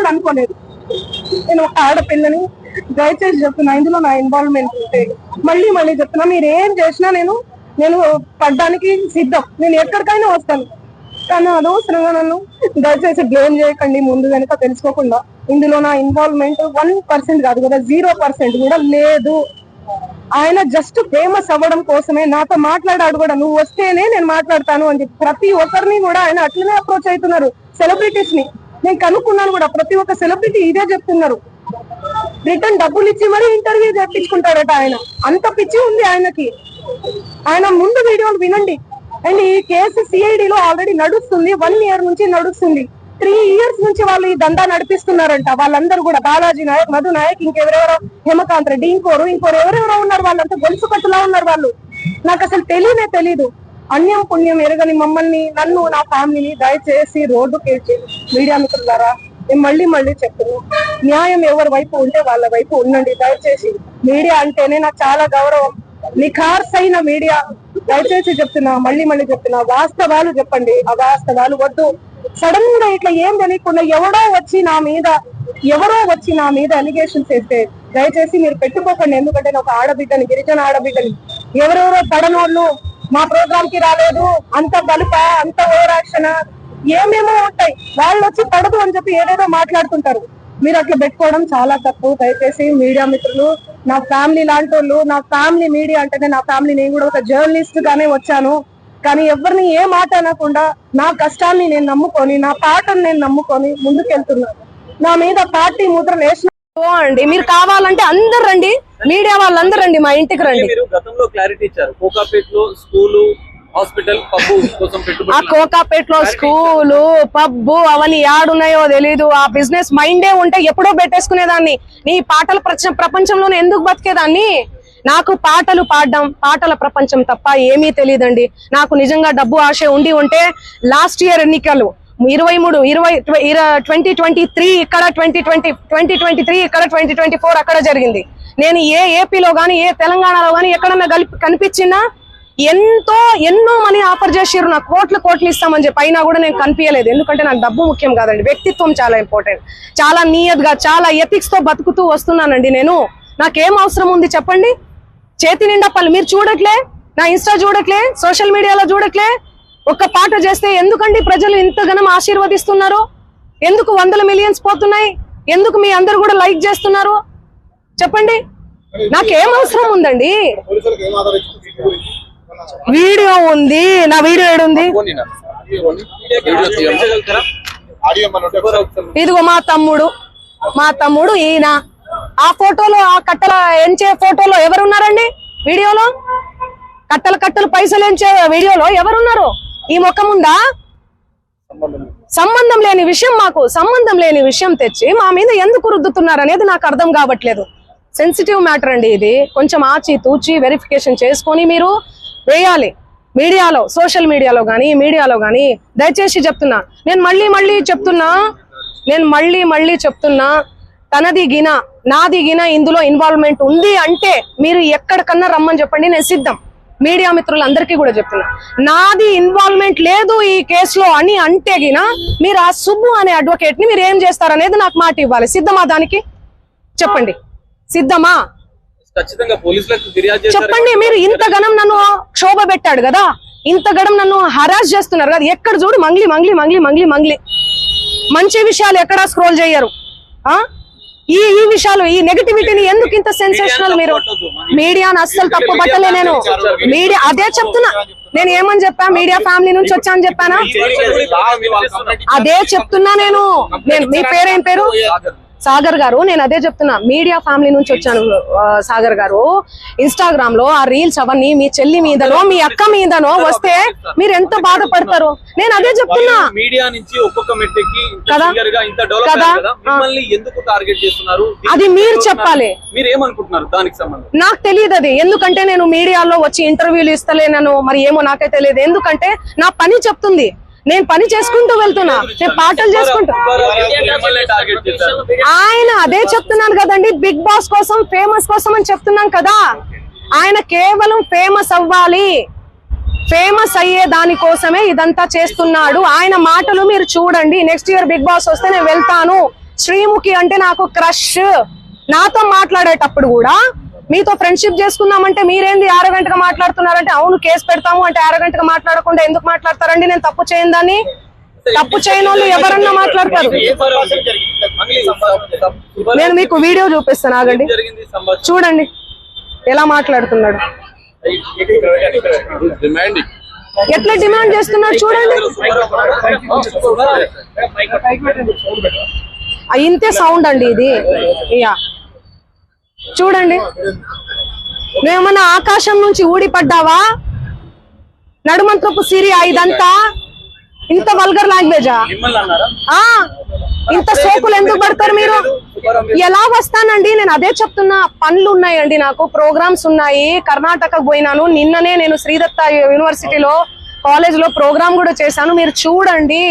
కూడా అనుకోలేదు. నేను ఒక ఆడపిల్లని, దయచేసి చెప్తున్నా, ఇందులో నా ఇన్వాల్వ్మెంట్ ఉంటే మళ్ళీ మళ్ళీ చెప్తున్నా, మీరు ఏం చేసినా నేను పడ్డానికి సిద్ధం, నేను ఎక్కడికైనా వస్తాను. కానీ అనవసరంగా నన్ను దయచేసి బ్లేమ్ చేయకండి, ముందు వెనుక తెలుసుకోకుండా. ఇందులో నా ఇన్వాల్వ్మెంట్ 1% కాదు కదా, 0% కూడా లేదు. ఆయన జస్ట్ ఫేమస్ అవ్వడం కోసమే నాతో మాట్లాడాడు కూడా, నువ్వు వస్తేనే నేను మాట్లాడతాను అని చెప్పి ప్రతి ఒక్కరిని కూడా ఆయన అట్లనే అప్రోచ్ అవుతున్నారు. సెలబ్రిటీస్ ని నేను కనుక్కున్నాను కూడా, ప్రతి ఒక్క సెలబ్రిటీ ఇదే చెప్తున్నారు. రిటర్న్ డబ్బులు ఇచ్చి మరీ ఇంటర్వ్యూ చేయించుకుంటాడట ఆయన, అంత పిచ్చి ఉంది ఆయనకి. ఆయన ముందు వీడియోలు వినండి. అండ్ ఈ కేసు సిఐడిలో ఆల్రెడీ నడుస్తుంది, 1 year నుంచి నడుస్తుంది. 3 years నుంచి వాళ్ళు ఈ దందా నడిపిస్తున్నారంట. వాళ్ళందరూ కూడా బాలాజీ నాయక్, మధు నాయక్, ఇంకెవరెవరో, హేమకాంత్ రెడ్డి, ఇంకోరు ఎవరెవరో ఉన్నారు. వాళ్ళంతా గొలుసు కట్టులా ఉన్నారు వాళ్ళు. నాకు అసలు తెలీదు. అన్యం పుణ్యం ఎరగని మమ్మల్ని, నన్ను, నా ఫ్యామిలీని దయచేసి రోడ్డు కేసి మీడియా మిత్రులారా నేను మళ్ళీ చెప్తున్నాను, న్యాయం ఎవరి వైపు ఉంటే వాళ్ళ వైపు ఉండండి. దయచేసి మీడియా అంటేనే నాకు చాలా గౌరవం, నిఖార్సైన మీడియా. దయచేసి చెప్తున్నా, మళ్ళీ చెప్తున్నా, వాస్తవాలు చెప్పండి, అవాస్తవాలు వద్దు. సడన్ గా ఇట్లా ఏం తెలియకుండా ఎవరో వచ్చి నా మీద అలిగేషన్స్ వేస్తే దయచేసి మీరు పెట్టుకోకండి. ఎందుకంటే నేను ఒక ఆడబిడ్డని, గిరిజన ఆడబిడ్డని. ఎవరెవరో పడనోళ్ళు మా ప్రోగ్రామ్ కి రాలేదు, అంత బలుప, అంత ఓవరాక్షన్, ఏమేమో ఉంటాయి. వాళ్ళు వచ్చి పడదు అని చెప్పి ఏదేదో మాట్లాడుతుంటారు. మీరు అట్లా పెట్టుకోవడం చాలా తప్పు. దయచేసి మీడియా మిత్రులు, నా ఫ్యామిలీ లాంటి వాళ్ళు, నా ఫ్యామిలీ మీడియా అంటేనే నా ఫ్యామిలీ, నేను కూడా ఒక జర్నలిస్ట్ గానే వచ్చాను. కానీ ఎవరిని ఏ మాట అనకుండా నా కష్టాన్ని నేను నమ్ముకొని, నా పాటను నేను నమ్ముకొని ముందుకెళ్తున్నాను. నా మీద పార్టీ ముద్ర వేసిన అండి. మీరు కావాలంటే అందరు రండి, మీడియా వాళ్ళందరూ రండి, మా ఇంటికి రండి. గతంలో క్లారిటీ ఇచ్చారు, కోకాపేటలో స్కూలు, హాస్పిటల్, పబ్బు కోసం ఆ కోకాపేటలో స్కూలు, పబ్బు అవన్నీ యాడున్నాయో తెలీదు. ఆ బిజినెస్ మైండే ఉంటే ఎప్పుడో పెట్టేసుకునేదాన్ని. నీ పాటల ప్రపంచంలోనే ఎందుకు బతికేదాన్ని? నాకు పాటలు పాడడం, పాటల ప్రపంచం తప్ప ఏమీ తెలియదండి. నాకు నిజంగా డబ్బు ఆశ ఉంటే లాస్ట్ ఇయర్ ఎన్నికలు 2023 ఇక్కడ, 2023 ఇక్కడ, 2024 అక్కడ జరిగింది. నేను ఏ ఏపీలో గానీ, ఏ తెలంగాణలో గానీ ఎక్కడన్నా కనిపించినా ఎన్నో మనీ ఆఫర్ చేసిర్రు, నాకు కోట్లు ఇస్తామని చెప్పి. అయినా కూడా నేను కనిపించలేదు. ఎందుకంటే నాకు డబ్బు ముఖ్యం కాదండి, వ్యక్తిత్వం చాలా ఇంపార్టెంట్. చాలా నియత్గా, చాలా ఎథిక్స్ తో బతుకుతూ వస్తున్నానండి నేను. నాకేం అవసరం ఉంది చెప్పండి? చేతి నిండా పనులు. మీరు చూడట్లే, నా ఇన్స్టా చూడట్లే, సోషల్ మీడియాలో చూడట్లే. ఒక్క పాట చేస్తే ఎందుకండి ప్రజలు ఇంతగానం ఆశీర్వదిస్తున్నారు? ఎందుకు 100 millions పోతున్నాయి? ఎందుకు మీ అందరు కూడా లైక్ చేస్తున్నారు చెప్పండి? నాకేం అవసరం ఉందండి? వీడియో ఉంది, నా వీడియో ఏడుంది? ఇదిగో మా తమ్ముడు ఈయన. ఆ ఫోటోలో, ఆ కట్టల ఎంచే ఫోటోలో ఎవరున్నారండి? వీడియోలో కట్టలు పైసలు ఎంచే వీడియోలో ఎవరున్నారు? ఈ ముఖం ఉందా? సంబంధం లేని విషయం, మాకు సంబంధం లేని విషయం తెచ్చి మా మీద ఎందుకు రుద్దుతున్నారు అనేది నాకు అర్థం కావట్లేదు. సెన్సిటివ్ మ్యాటర్ అండి ఇది. కొంచెం ఆచి తూచి వెరిఫికేషన్ చేసుకొని మీరు వేయాలి మీడియాలో, సోషల్ మీడియాలో గానీ, మీడియాలో గానీ. దయచేసి చెప్తున్నా, నేను మళ్ళీ చెప్తున్నా, తనది గిన, నాది గిన ఇందులో ఇన్వాల్వ్మెంట్ ఉంది అంటే మీరు ఎక్కడికన్నా రమ్మని చెప్పండి, నేను సిద్ధం. మీడియా మిత్రులందరికీ కూడా చెప్తున్నా, నాది ఇన్వాల్వ్మెంట్ లేదు ఈ కేసులో అని అంటే గిన మీరు ఆ సుబ్బు అనే అడ్వకేట్ ని మీరు ఏం చేస్తారనేది నాకు మాట ఇవ్వాలి. సిద్ధమా? దానికి చెప్పండి, సిద్ధమా? చెప్పండి. మీరు ఇంతగనం నన్ను క్షోభ పెట్టాడు కదా, ఇంతగనం నన్ను హరాస్ చేస్తున్నారు కదా, ఎక్కడ చూడు మంగ్లీ. మంచి విషయాలు ఎక్కడా స్క్రోల్ చేయరు. ఈ విషయాలు, ఈ నెగటివిటీని ఎందుకు ఇంత సెన్సేషనల్? మీరు మీడియాను అస్సలు తప్పు పట్టలే. నేను మీడియా అదే చెప్తున్నా. నేను ఏమని చెప్పా? మీడియా ఫ్యామిలీ నుంచి వచ్చాను చెప్పానా? అదే చెప్తున్నా నేను. మీ పేరేం పేరు? సాగర్ గారు. నేను అదే చెప్తున్నా, మీడియా ఫ్యామిలీ నుంచి వచ్చాను సాగర్ గారు. ఇన్స్టాగ్రామ్ లో ఆ రీల్స్ అవన్నీ మీ చెల్లి మీదనో, మీ అక్క మీదనో వస్తే మీరు ఎంత బాధపడతారు? నేను అదే చెప్తున్నా. మీడియా నుంచి ఒక్కొక్క మెట్టుకి అది మీరు చెప్పాలి. మీరు ఏమనుకుంటున్నారు దానికి సంబంధం? నాకు తెలియదు అది. ఎందుకంటే నేను మీడియాలో వచ్చి ఇంటర్వ్యూలు ఇస్తలేనను, మరి ఏమో నాకే తెలియదు. ఎందుకంటే నా పని చెప్తుంది, నేను పని చేసుకుంటూ వెళ్తున్నా, నేను పాటలు చేసుకుంటూ. ఆయన అదే చెప్తున్నాను కదండి, బిగ్ బాస్ కోసం, ఫేమస్ కోసం అని చెప్తున్నాం కదా. ఆయన కేవలం ఫేమస్ అవ్వాలి, ఫేమస్ అయ్యే దానికోసమే ఇదంతా చేస్తున్నాడు. ఆయన మాటలు మీరు చూడండి. నెక్స్ట్ ఇయర్ బిగ్ బాస్ వస్తే నేను వెళ్తాను, శ్రీముఖి అంటే నాకు క్రష్. నాతో మాట్లాడేటప్పుడు కూడా మీతో ఫ్రెండ్షిప్ చేసుకుందామంటే మీరేంది ఆరోగంటగా మాట్లాడుతున్నారంటే, అవును కేసు పెడతాము అంటే ఆరోగంటగా మాట్లాడకుండా ఎందుకు మాట్లాడతారండి? నేను తప్పు చేయను దాన్ని. తప్పు చేయని వాళ్ళు ఎవరన్నా మాట్లాడతారు. నేను మీకు వీడియో చూపిస్తాను, ఆగండి, జరిగింది సంభాషణ చూడండి ఎలా మాట్లాడుతున్నాడు, ఎట్లా డిమాండ్ చేస్తున్నాడు చూడండి. ఇంతే సౌండ్ అండి ఇది. యా చూడండి, నువ్వేమన్నా ఆకాశం నుంచి ఊడిపడ్డావా? నడుమంతపు సిరియా ఇదంతా ఇంత వల్గర్ లాంగ్వేజా? మిమ్మల్ని అన్నారా? ఇంత సోకులు ఎందుకు పడతారు మీరు? ఎలా వస్తానండి? నేను అదే చెప్తున్నా, పనులు ఉన్నాయండి, నాకు ప్రోగ్రామ్స్ ఉన్నాయి. కర్ణాటకకు పోయినాను నిన్ననే. నేను శ్రీదత్త యూనివర్సిటీలో కాలేజ్ లో ప్రోగ్రామ్ కూడా చేశాను. మీరు చూడండి,